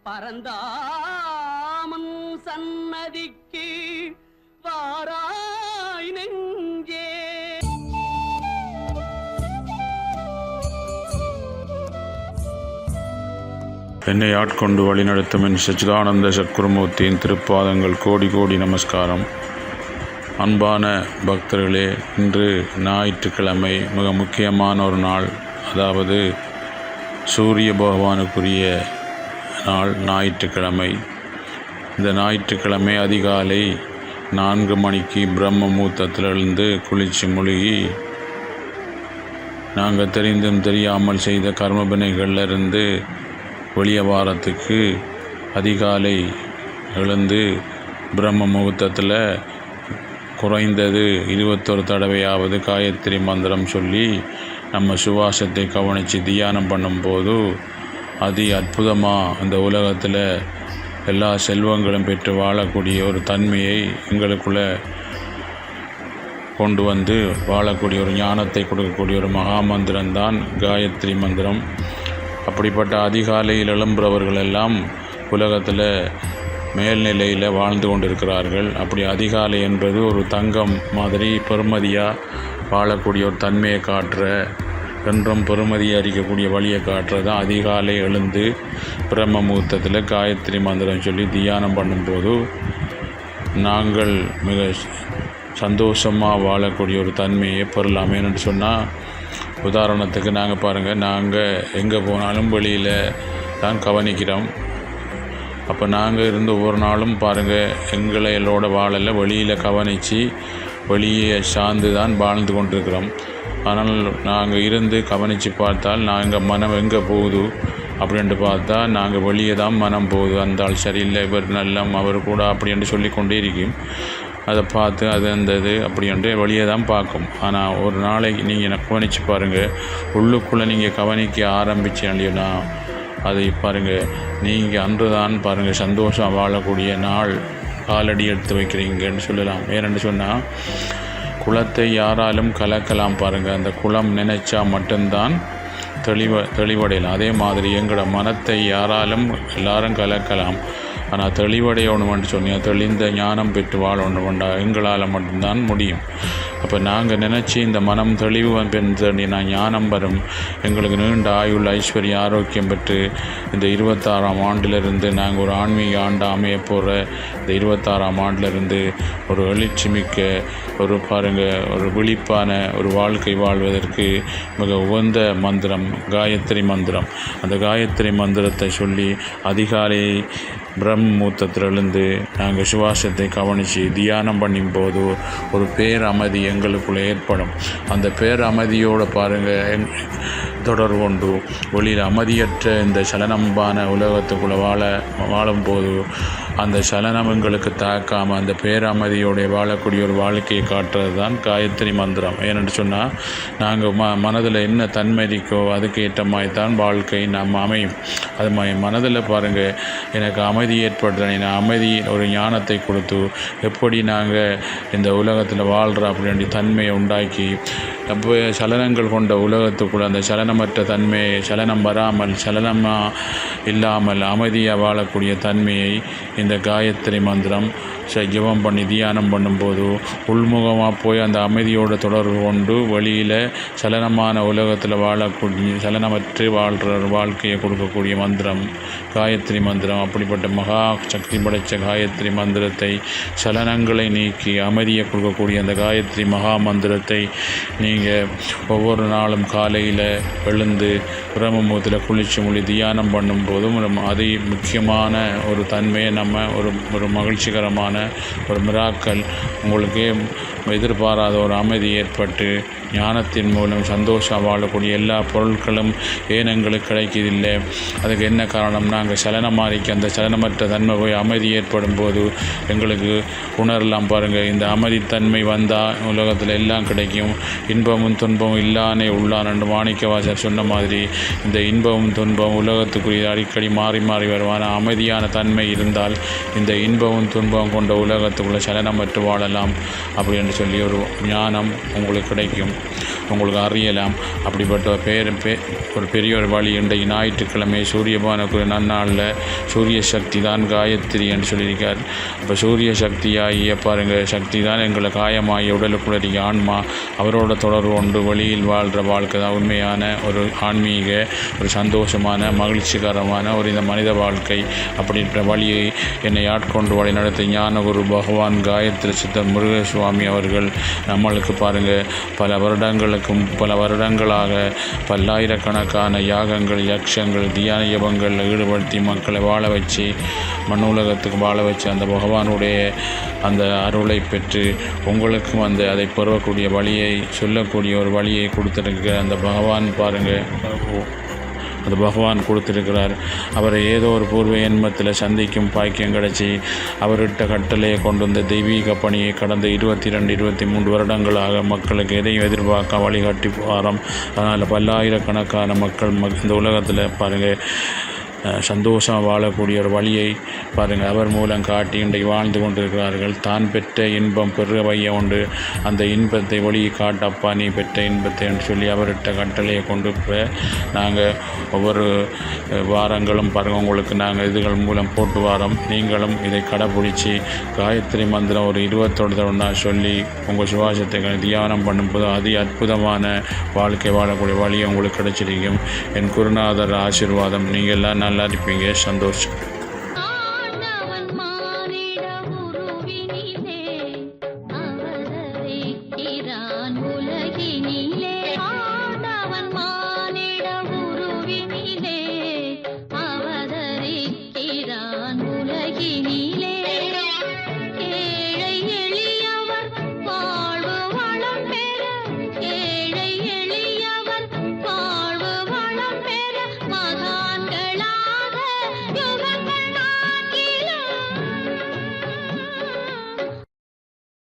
பரந்தாமன் சன்னதிக்கு வாராய் நெஞ்சே. என்னை ஆட்கொண்டு வழிநடத்தும் என் சச்சிதானந்த சத்குருமூர்த்தியின் திருப்பாதங்கள் கோடி கோடி நமஸ்காரம். அன்பான பக்தர்களே, இன்று ஞாயிற்றுக்கிழமை, மிக முக்கியமான ஒரு நாள். அதாவது சூரிய பகவானுக்குரிய நாள் ஞாயிற்றுக்கிழமை. இந்த ஞாயிற்றுக்கிழமை அதிகாலை 4 மணிக்கு பிரம்ம முகூர்த்தத்திலிருந்து குளித்து முழுகி நாங்கள் தெரிந்தும் தெரியாமல் செய்த கர்மபிணைகளிலிருந்து வெளியே வாரத்துக்கு அதிகாலை எழுந்து பிரம்ம முகூர்த்தத்தில் குறைந்தது 21 தடவையாவது காயத்ரி மந்திரம் சொல்லி நம்ம சுவாசத்தை கவனித்து தியானம் பண்ணும்போது அதி அற்புதமாக இந்த உலகத்தில் எல்லா செல்வங்களும் பெற்று வாழக்கூடிய ஒரு தன்மையை எங்களுக்குள்ளே கொண்டு வந்து வாழக்கூடிய ஒரு ஞானத்தை கொடுக்கக்கூடிய ஒரு மகா மந்திரம்தான் காயத்ரி மந்திரம். அப்படிப்பட்ட அதிகாலையில் எழும்புறவர்கள் எல்லாம் உலகத்தில் மேல்நிலையில் வாழ்ந்து கொண்டிருக்கிறார்கள். அப்படி அதிகாலை என்பது ஒரு தங்கம் மாதிரி பெருமதியாக வாழக்கூடிய ஒரு தன்மையை காட்டுற, என்றும் பெருமதியை அறிக்கக்கூடிய வழியை காட்டுறது தான் அதிகாலை எழுந்து பிரம்ம முகூர்த்தத்தில் காயத்ரி மந்திரம் சொல்லி தியானம் பண்ணும்போது நாங்கள் மிக சந்தோஷமாக வாழக்கூடிய ஒரு தன்மையை பெறலாம். ஏன்னு சொன்னால், உதாரணத்துக்கு நாங்கள் பாருங்கள், நாங்கள் எங்கே போனாலும் வெளியில் தான் கவனிக்கிறோம். அப்போ நாங்கள் இருந்து ஒவ்வொரு நாளும் பாருங்கள், எங்களோட வாழலை வெளியில் கவனித்து வெளியே சார்ந்து தான் வாழ்ந்து கொண்டிருக்கிறோம். ஆனால் நாங்கள் இருந்து கவனித்து பார்த்தால் நாங்கள் மனம் எங்கே போகுது அப்படின்ட்டு பார்த்தா நாங்கள் வெளியே தான் மனம் போகுது. அந்த ஆள் சரியில்லை, இவர் நல்லம், அவர் கூட அப்படின்ட்டு சொல்லி கொண்டே இருக்கும். அதை பார்த்து அது இருந்தது அப்படின்ட்டு வெளியே தான் பார்க்கும். ஆனால் ஒரு நாளைக்கு நீங்கள் கவனித்து பாருங்கள், உள்ளுக்குள்ளே நீங்கள் கவனிக்க ஆரம்பிச்சீங்கன்னா அதை பாருங்கள், நீங்கள் அன்று தான் பாருங்கள் சந்தோஷம் வாழக்கூடிய நாள் காலடி எடுத்து வைக்கிறீங்கன்னு சொல்லலாம். ஏன்னு சொன்னால், குளத்தை யாராலும் கலக்கலாம் பாருங்கள், அந்த குளம் நினைச்சா மட்டும்தான் தெளிவடையலாம். அதே மாதிரி எங்களோட மனத்தை யாராலும் எல்லாரும் கலக்கலாம், ஆனால் தெளிவடையணும்னு சொன்னால் தெளிந்த ஞானம் பெற்று வாழணும்டா எங்களால் மட்டும்தான் முடியும். அப்போ நாங்கள் நினச்சி இந்த மனம் தெளிவு பெற்றினா ஞானம் வரும், எங்களுக்கு நீண்ட ஆயுள் ஐஸ்வர்ய ஆரோக்கியம் பெற்று இந்த 26ஆம் ஆண்டிலிருந்து நாங்கள் ஒரு ஆன்மீக ஆண்டு அமைய போகிற இந்த 26ஆம் ஆண்டிலிருந்து ஒரு எழுச்சி மிக்க ஒரு பாருங்கள் ஒரு விழிப்பான ஒரு வாழ்க்கை வாழ்வதற்கு மிக உகந்த மந்திரம் காயத்ரி மந்திரம். அந்த காயத்ரி மந்திரத்தை சொல்லி அதிகாலை பிரம்ம முகூர்த்தத்திலிருந்து நாங்கள் சுவாசத்தை கவனித்து தியானம் பண்ணும்போது ஒரு பேரமைதி எங்களுக்குள்ளே ஏற்படும். அந்த பேரமைதியோடு பாருங்கள் தொடர்பு கொண்டு வெளியில் அமைதியற்ற இந்த சலனம்பான உலகத்துக்குள்ளே வாழும்போது அந்த சலனம் எங்களுக்கு தாக்காமல் அந்த பேரமைதியோடைய வாழக்கூடிய ஒரு வாழ்க்கையை காட்டுறது தான் காயத்ரி மந்திரம். ஏன்னு சொன்னால், நாங்கள் மனதில் என்ன தன்மை இருக்கோ அதுக்கு ஏற்ற மாதிரி தான் வாழ்க்கை நம்ம அமையும். அது மாதிரி மனதில் பாருங்கள், எனக்கு அமைதி ஏற்படுற அமைதி ஒரு ஞானத்தை கொடுத்து எப்படி நாங்கள் இந்த உலகத்தில் வாழ்கிற அப்படின்ற தன்மையை உண்டாக்கி, அப்போ சலனங்கள் கொண்ட உலகத்துக்குள்ள அந்த சலனமற்ற தன்மையை, சலனம் வராமல் சலனமாக இல்லாமல் அமைதியாக வாழக்கூடிய தன்மையை இந்த காயத்ரி மந்திரம் ஜெபம் பண்ணி தியானம் பண்ணும்போது உள்முகமாக போய் அந்த அமைதியோடு தொடர்பு கொண்டு வெளியில் சலனமான உலகத்தில் வாழக்கூடிய சலனமற்று வாழ்கிற வாழ்க்கையை கொடுக்கக்கூடிய மந்திரம் காயத்ரி மந்திரம். அப்படிப்பட்ட மகா சக்தி படைத்த காயத்ரி மந்திரத்தை, சலனங்களை நீக்கி அமைதியை கொடுக்கக்கூடிய அந்த காயத்ரி மகா மந்திரத்தை நீங்கள் ஒவ்வொரு நாளும் காலையில் எழுந்து பிரம்ம முகூர்த்தத்தில் குளிச்சு மொழி தியானம் பண்ணும்போதும் அதி முக்கியமான ஒரு தன்மையை நம்ம ஒரு மகிழ்ச்சிகரமான ஒரு மிராக்கல் உங்களுக்கே எதிர்பாராத ஒரு அமைதி ஏற்பட்டு ஞானத்தின் மூலம் சந்தோஷம் வாழக்கூடிய எல்லா பொருட்களும் ஏன் எங்களுக்கு கிடைக்கதில்லை. அதுக்கு என்ன காரணம்? நாங்கள் சலனமாறிக்க அந்த சலனமற்ற தன்மை போய் அமைதி ஏற்படும் போது எங்களுக்கு உணரலாம். பாருங்கள், இந்த அமைதித்தன்மை வந்தால் உலகத்தில் எல்லாம் கிடைக்கும். இன்பமும் துன்பமும் இல்லானே உள்ளான் என்று மாணிக்கவாசர் சொன்ன மாதிரி இந்த இன்பமும் துன்பம் உலகத்துக்குரிய அடிக்கடி மாறி மாறி வருவான அமைதியான தன்மை இருந்தால் இந்த இன்பமும் துன்பமும் கொண்ட உலகத்துக்குள்ள சலனமற்று வாழலாம். அப்படி என்று என்று சொல்லி ஒரு ஞானம் உங்களுக்கு கிடைக்கும், உங்களுக்கு அறியலாம். அப்படிப்பட்ட ஒரு பெரிய ஒரு வழி. இன்றைக்கு ஞாயிற்றுக்கிழமை சூரியபானுக்கு நன்னாளில் சூரிய சக்தி தான் காயத்ரி என்று சொல்லியிருக்கார். இப்போ சூரிய சக்தியாகிய பாருங்கள், சக்தி தான் எங்களை காயமாகிய உடலுக்குள்ள ஆன்மா, அவரோட தொடர்பு கொண்டு வெளியில் வாழ்கிற வாழ்க்கை தான் உண்மையான ஒரு ஆன்மீக, ஒரு சந்தோஷமான, மகிழ்ச்சிகரமான ஒரு இந்த மனித வாழ்க்கை. அப்படின்ற வழியை என்னை ஆட்கொண்டு வழி நடத்த ஞானகுரு பகவான் காயத்ரி சித்தர் முருகசுவாமி அவர்கள் நம்மளுக்கு பாருங்கள் பல வருடங்களாக பல்லாயிரக்கணக்கான யாகங்கள், யக்ஷங்கள், தியான யபங்களில் ஈடுபடுத்தி மக்களை வாழ வச்சு, மண்ணுலகத்துக்கு வாழ வச்சு அந்த பகவானுடைய அந்த அருளை பெற்று உங்களுக்கும் அதை பெறக்கூடிய வழியை சொல்லக்கூடிய ஒரு வழியை கொடுத்துருக்க அந்த பகவான் பாருங்கள், அது பகவான் கொடுத்துருக்கிறார். அவரை ஏதோ ஒரு பூர்வ எண்மத்தில் சந்திக்கும் பாக்கியம் கிடச்சி அவர்கிட்ட கட்டளையை கொண்டு வந்த தெய்வீக பணியை கடந்த 22-23 வருடங்களாக மக்களுக்கு எதையும் எதிர்பார்க்க வழிகாட்டி வாரம். அதனால் பல்லாயிரக்கணக்கான மக்கள் இந்த உலகத்தில் பாருங்கள் சந்தோஷமாக வாழக்கூடிய ஒரு வழியை பாருங்கள் அவர் மூலம் காட்டி இன்றைக்கு வாழ்ந்து கொண்டிருக்கிறார்கள். தான் பெற்ற இன்பம் பெருக வைய உண்டு, அந்த இன்பத்தை வழியை காட்டப்பா நீ பெற்ற இன்பத்தை என்று சொல்லி அவர்கிட்ட கட்டளையை கொண்டு நாங்கள் ஒவ்வொரு வாரங்களும் பாருங்கள் உங்களுக்கு நாங்கள் இதுகள் மூலம் போட்டு வாரோம். நீங்களும் இதை கடைப்பிடிச்சி காயத்ரி மந்திரம் ஒரு 21 தடவை சொல்லி உங்கள் சுவாசத்தை தியானம் பண்ணும்போது அதி அற்புதமான வாழ்க்கை வாழக்கூடிய வழியை உங்களுக்கு கிடைச்சிருக்கும். என் குருநாதர் ஆசீர்வாதம். நீங்கள் எல்லாம் நல்லா இருப்பீங்க. சந்தோஷம்.